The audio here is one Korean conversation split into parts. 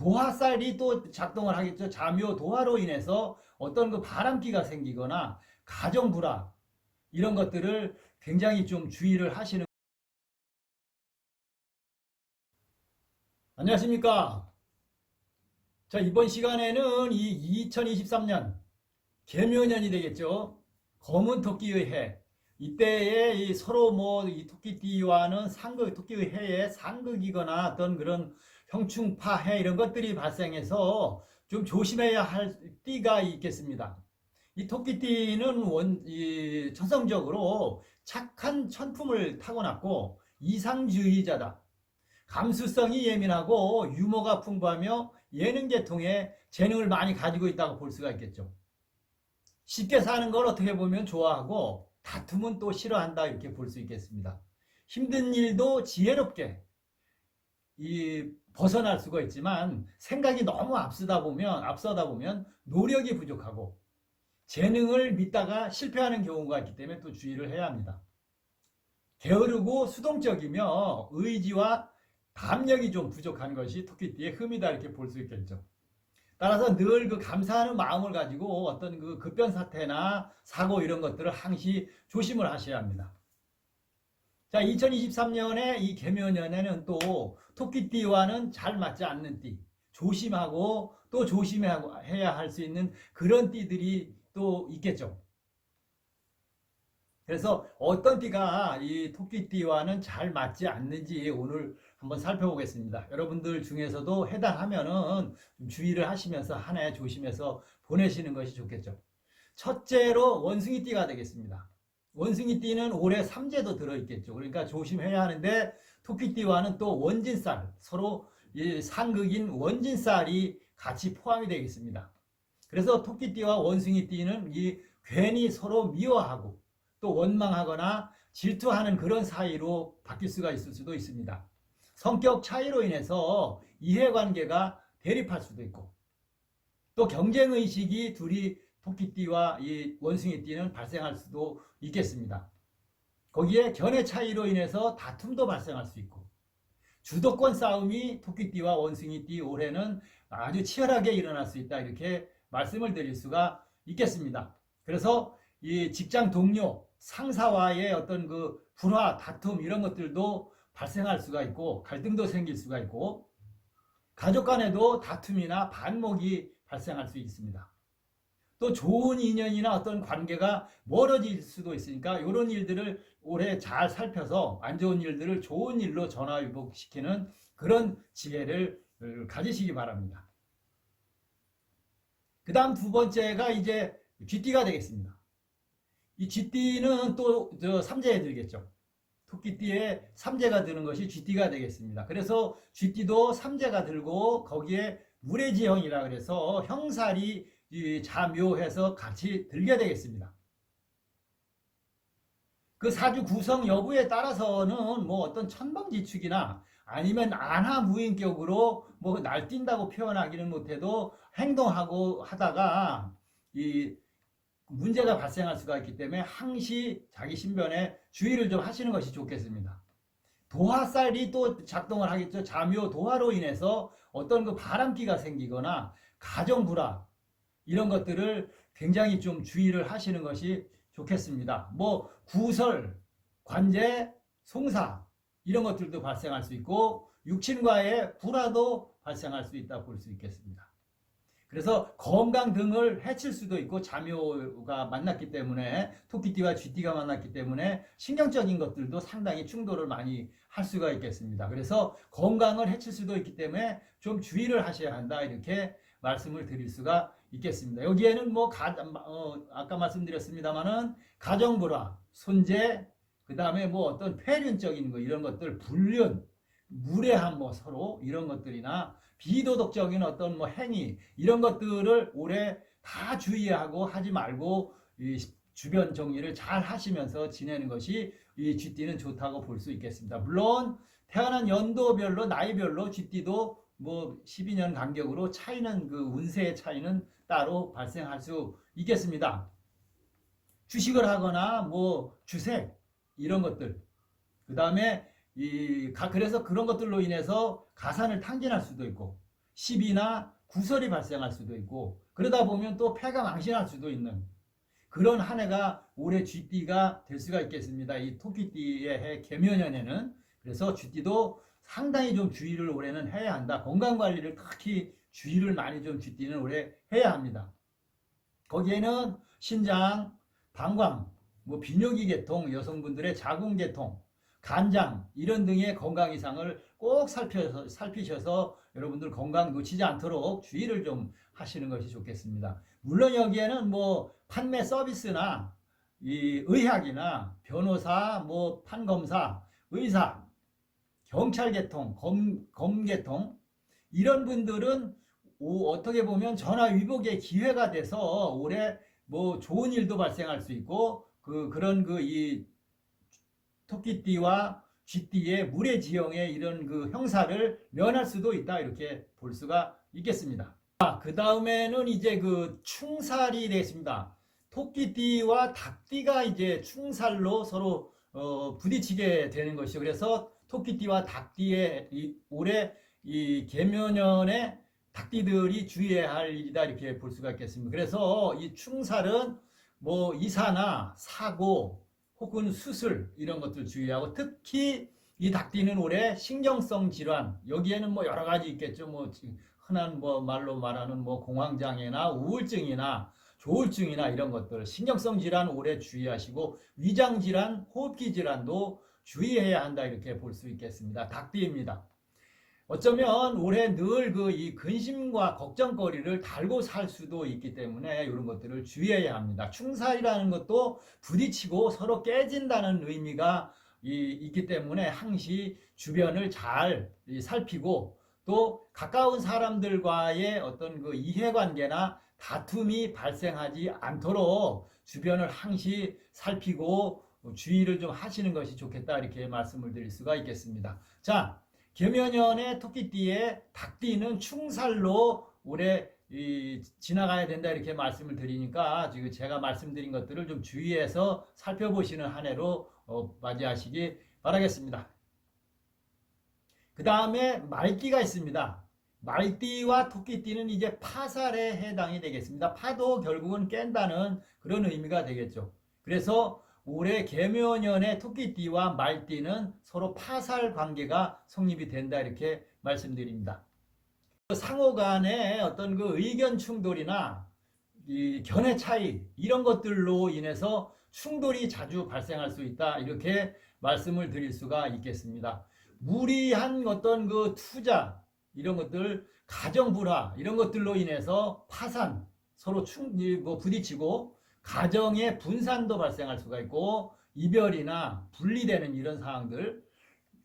도화살이 또 작동을 하겠죠. 자묘 도화로 인해서 어떤 그 바람기가 생기거나 가정 불화 이런 것들을 굉장히 좀 주의를 하시는. 안녕하십니까. 자, 이번 시간에는 이 2023년 개묘년이 되겠죠. 검은 토끼의 해. 이때에 이 서로 뭐 이 토끼띠와는 상극, 토끼의 해에 상극이거나 어떤 그런 형충파 해 이런 것들이 발생해서 좀 조심해야 할 띠가 있겠습니다. 이 토끼띠는 천성적으로 착한 천품을 타고났고 이상주의자다. 감수성이 예민하고 유머가 풍부하며 예능 계통에 재능을 많이 가지고 있다고 볼 수가 있겠죠. 쉽게 사는 걸 어떻게 보면 좋아하고 다툼은 또 싫어한다 이렇게 볼 수 있겠습니다. 힘든 일도 지혜롭게 벗어날 수가 있지만 생각이 너무 앞서다 보면 노력이 부족하고 재능을 믿다가 실패하는 경우가 있기 때문에 또 주의를 해야 합니다. 게으르고 수동적이며 의지와 담력이 좀 부족한 것이 토끼띠의 흠이다 이렇게 볼 수 있겠죠. 따라서 늘 그 감사하는 마음을 가지고 어떤 그 급변 사태나 사고 이런 것들을 항시 조심을 하셔야 합니다. 자, 2023년에 이 개묘년에는 또 토끼띠와는 잘 맞지 않는 띠, 조심하고 또 조심해야 할 수 있는 그런 띠들이 또 있겠죠. 그래서 어떤 띠가 이 토끼띠와는 잘 맞지 않는지 오늘 한번 살펴보겠습니다. 여러분들 중에서도 해당하면은 좀 주의를 하시면서 한 해 조심해서 보내시는 것이 좋겠죠. 첫째로 원숭이띠가 되겠습니다. 원숭이띠는 올해 삼재도 들어있겠죠. 그러니까 조심해야 하는데 토끼띠와는 또 원진살, 서로 상극인 원진살이 같이 포함이 되겠습니다. 그래서 토끼띠와 원숭이띠는 괜히 서로 미워하고 또 원망하거나 질투하는 그런 사이로 바뀔 수가 있을 수도 있습니다. 성격 차이로 인해서 이해관계가 대립할 수도 있고 또 경쟁의식이 둘이 토끼띠와 이 원숭이띠는 발생할 수도 있겠습니다. 거기에 견해 차이로 인해서 다툼도 발생할 수 있고 주도권 싸움이 토끼띠와 원숭이띠 올해는 아주 치열하게 일어날 수 있다 이렇게 말씀을 드릴 수가 있겠습니다. 그래서 이 직장 동료, 상사와의 어떤 그 불화, 다툼 이런 것들도 발생할 수가 있고 갈등도 생길 수가 있고 가족 간에도 다툼이나 반목이 발생할 수 있습니다. 또 좋은 인연이나 어떤 관계가 멀어질 수도 있으니까 이런 일들을 올해 잘 살펴서 안 좋은 일들을 좋은 일로 전화위복시키는 그런 지혜를 가지시기 바랍니다. 그 다음 두 번째가 이제 쥐띠가 되겠습니다. 이 쥐띠는 또 삼재에 들겠죠. 토끼띠에 삼재가 드는 것이 쥐띠가 되겠습니다. 그래서 쥐띠도 삼재가 들고 거기에 무례지형이라 그래서 형살이 자묘해서 같이 들게 되겠습니다. 그 사주 구성 여부에 따라서는 뭐 어떤 천방지축이나 아니면 안하무인격으로 뭐 날뛴다고 표현하기는 못해도 행동하고 하다가 문제가 발생할 수가 있기 때문에 항시 자기 신변에 주의를 좀 하시는 것이 좋겠습니다. 도화살이 또 작동을 하겠죠. 자묘 도화로 인해서 어떤 그 바람기가 생기거나 가정 불화 이런 것들을 굉장히 좀 주의를 하시는 것이 좋겠습니다. 뭐 구설, 관제, 송사 이런 것들도 발생할 수 있고 육친과의 불화도 발생할 수 있다고 볼 수 있겠습니다. 그래서 건강 등을 해칠 수도 있고 자묘가 만났기 때문에 토끼띠와 쥐띠가 만났기 때문에 신경적인 것들도 상당히 충돌을 많이 할 수가 있겠습니다. 그래서 건강을 해칠 수도 있기 때문에 좀 주의를 하셔야 한다 이렇게 말씀을 드릴 수가 있겠습니다. 여기에는 뭐 아까 말씀드렸습니다만은 가정불화, 손재, 그 다음에 뭐 어떤 폐륜적인 거 이런 것들, 불륜, 무례한 뭐 서로 이런 것들이나 비도덕적인 어떤 뭐 행위 이런 것들을 올해 다 주의하고 하지 말고 주변 정리를 잘 하시면서 지내는 것이 이 쥐띠는 좋다고 볼 수 있겠습니다. 물론 태어난 연도별로 나이별로 쥐띠도 뭐 12년 간격으로 차이는 그 운세의 차이는 따로 발생할 수 있겠습니다. 주식을 하거나 뭐 주색 이런 것들 그 다음에 그래서 그런 것들로 인해서 가산을 탕진할 수도 있고 시비나 구설이 발생할 수도 있고 그러다 보면 또 패가 망신할 수도 있는 그런 한 해가 올해 쥐띠가 될 수가 있겠습니다. 이 토끼띠의 해 개묘년에는. 그래서 쥐띠도 상당히 좀 주의를 올해는 해야 한다. 건강관리를 특히 주의를 많이 좀 쥐띠는 올해 해야 합니다. 거기에는 신장, 방광, 뭐 비뇨기 계통, 여성분들의 자궁 계통, 간장 이런 등의 건강 이상을 꼭 살피셔서 여러분들 건강 놓치지 않도록 주의를 좀 하시는 것이 좋겠습니다. 물론 여기에는 뭐 판매 서비스나 이 의학이나 변호사, 뭐 판검사, 의사, 경찰 계통, 검 계통 이런 분들은 어떻게 보면 전화 위복의 기회가 돼서 올해 뭐 좋은 일도 발생할 수 있고 그런 이 토끼띠와 쥐띠의 물의 지형의 이런 형사를 면할 수도 있다 이렇게 볼 수가 있겠습니다. 그 다음에는 이제 충살이 되겠습니다. 토끼띠와 닭띠가 이제 충살로 서로 부딪히게 되는 것이죠. 그래서 토끼띠와 닭띠의 올해 이 개묘년에 닭띠들이 주의해야 할 일이다 이렇게 볼 수가 있겠습니다. 그래서 이 충살은 뭐 이사나 사고 혹은 수술 이런 것들 주의하고 특히 이 닭띠는 올해 신경성 질환 여기에는 뭐 여러 가지 있겠죠. 뭐 흔한 뭐 말로 말하는 뭐 공황장애나 우울증이나 조울증이나 이런 것들 신경성 질환 올해 주의하시고 위장 질환, 호흡기 질환도 주의해야 한다 이렇게 볼 수 있겠습니다. 닭띠입니다. 어쩌면 올해 늘 이 근심과 걱정거리를 달고 살 수도 있기 때문에 이런 것들을 주의해야 합니다. 충살이라는 것도 부딪히고 서로 깨진다는 의미가 있기 때문에 항시 주변을 잘 살피고 또 가까운 사람들과의 어떤 이해관계나 다툼이 발생하지 않도록 주변을 항시 살피고 주의를 좀 하시는 것이 좋겠다 이렇게 말씀을 드릴 수가 있겠습니다. 자, 개묘년의 토끼띠의 닭띠는 충살로 올해 지나가야 된다 이렇게 말씀을 드리니까 지금 제가 말씀드린 것들을 좀 주의해서 살펴보시는 한 해로 맞이하시기 바라겠습니다. 그 다음에 말띠가 있습니다. 말띠와 토끼띠는 이제 파살에 해당이 되겠습니다. 파도 결국은 깬다는 그런 의미가 되겠죠. 그래서 올해 개묘년의 토끼띠와 말띠는 서로 파살 관계가 성립이 된다 이렇게 말씀드립니다. 상호 간의 어떤 의견 충돌이나 이 견해 차이 이런 것들로 인해서 충돌이 자주 발생할 수 있다 이렇게 말씀을 드릴 수가 있겠습니다. 무리한 어떤 투자 이런 것들 가정 불화 이런 것들로 인해서 파산 서로 부딪히고 가정의 분산도 발생할 수가 있고 이별이나 분리되는 이런 상황들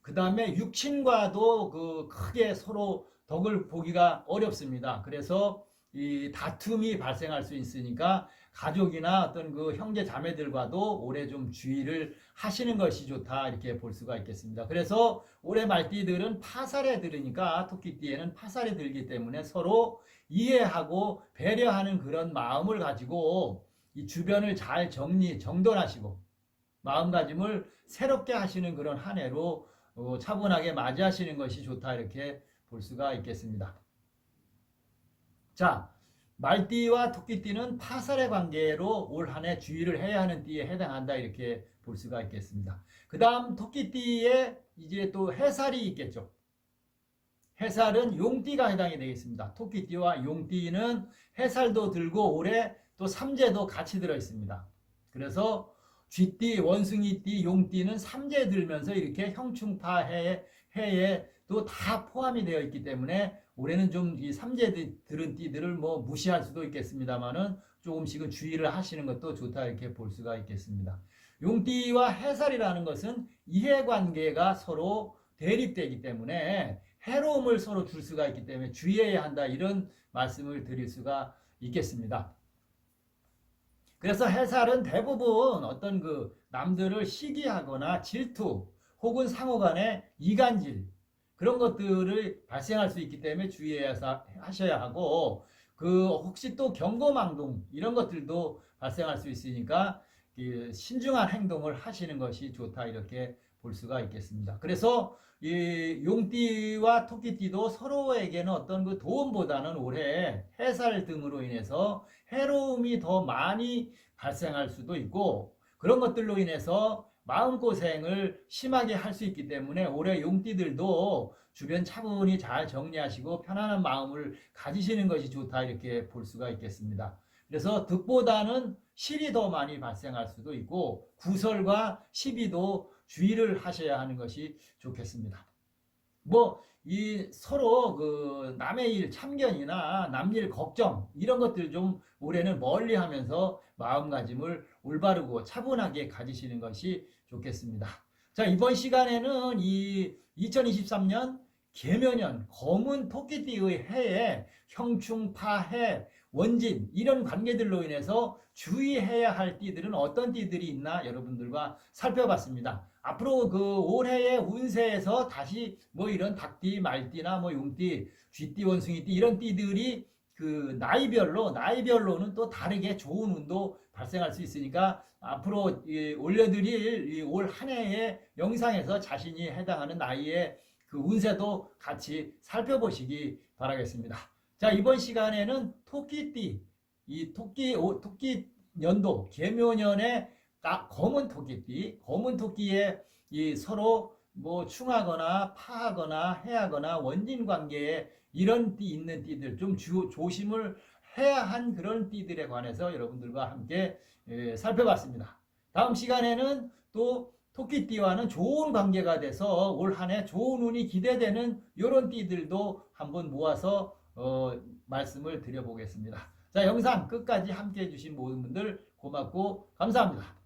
그 다음에 육친과도 크게 서로 덕을 보기가 어렵습니다. 그래서 이 다툼이 발생할 수 있으니까 가족이나 어떤 형제 자매들과도 올해 좀 주의를 하시는 것이 좋다 이렇게 볼 수가 있겠습니다. 그래서 올해 말띠들은 파살에 들으니까 토끼띠에는 파살에 들기 때문에 서로 이해하고 배려하는 그런 마음을 가지고 이 주변을 잘 정돈하시고 마음가짐을 새롭게 하시는 그런 한 해로 차분하게 맞이하시는 것이 좋다 이렇게 볼 수가 있겠습니다. 자, 말띠와 토끼띠는 파살의 관계로 올 한 해 주의를 해야 하는 띠에 해당한다 이렇게 볼 수가 있겠습니다. 그 다음 토끼띠에 이제 또 해살이 있겠죠. 해살은 용띠가 해당이 되겠습니다. 토끼띠와 용띠는 해살도 들고 올해 또 삼재도 같이 들어 있습니다. 그래서 쥐띠, 원숭이띠, 용띠는 삼재 들면서 이렇게 형충파 해에 또 다 포함이 되어 있기 때문에 올해는 좀 이 삼재 들은 띠들을 뭐 무시할 수도 있겠습니다만은 조금씩은 주의를 하시는 것도 좋다 이렇게 볼 수가 있겠습니다. 용띠와 해살이라는 것은 이해관계가 서로 대립되기 때문에 해로움을 서로 줄 수가 있기 때문에 주의해야 한다 이런 말씀을 드릴 수가 있겠습니다. 그래서 해살은 대부분 어떤 남들을 시기하거나 질투 혹은 상호간의 이간질 그런 것들을 발생할 수 있기 때문에 주의해서 하셔야 하고 혹시 또 경고망동 이런 것들도 발생할 수 있으니까 신중한 행동을 하시는 것이 좋다 이렇게 볼 수가 있겠습니다. 그래서 이 용띠와 토끼띠도 서로에게는 어떤 그 도움보다는 올해 해살 등으로 인해서 해로움이 더 많이 발생할 수도 있고, 그런 것들로 인해서 마음고생을 심하게 할 수 있기 때문에 올해 용띠들도 주변 차분히 잘 정리하시고 편안한 마음을 가지시는 것이 좋다, 이렇게 볼 수가 있겠습니다. 그래서 득보다는 실이 더 많이 발생할 수도 있고 구설과 시비도 주의를 하셔야 하는 것이 좋겠습니다. 뭐 이 서로 그 남의 일 참견이나 남일 걱정 이런 것들 좀 올해는 멀리하면서 마음가짐을 올바르고 차분하게 가지시는 것이 좋겠습니다. 자, 이번 시간에는 이 2023년 계묘년 검은 토끼띠의 해에 형충, 파해, 원진 이런 관계들로 인해서 주의해야 할 띠들은 어떤 띠들이 있나 여러분들과 살펴봤습니다. 앞으로 그 올해의 운세에서 다시 뭐 이런 닭띠, 말띠나 뭐 용띠, 쥐띠, 원숭이띠 이런 띠들이 그 나이별로는 또 다르게 좋은 운도 발생할 수 있으니까 앞으로 올려드릴 올 한 해의 영상에서 자신이 해당하는 나이의 그 운세도 같이 살펴보시기 바라겠습니다. 자, 이번 시간에는 토끼띠, 이 토끼 연도 계묘년의 검은 토끼의 이 서로 뭐 충하거나 파하거나 해하거나 원진 관계에 이런 띠 있는 띠들 좀 조심을 해야 한 그런 띠들에 관해서 여러분들과 함께 살펴봤습니다. 다음 시간에는 또 토끼띠와는 좋은 관계가 돼서 올 한 해 좋은 운이 기대되는 이런 띠들도 한번 모아서 말씀을 드려보겠습니다. 자, 영상 끝까지 함께 해주신 모든 분들 고맙고 감사합니다.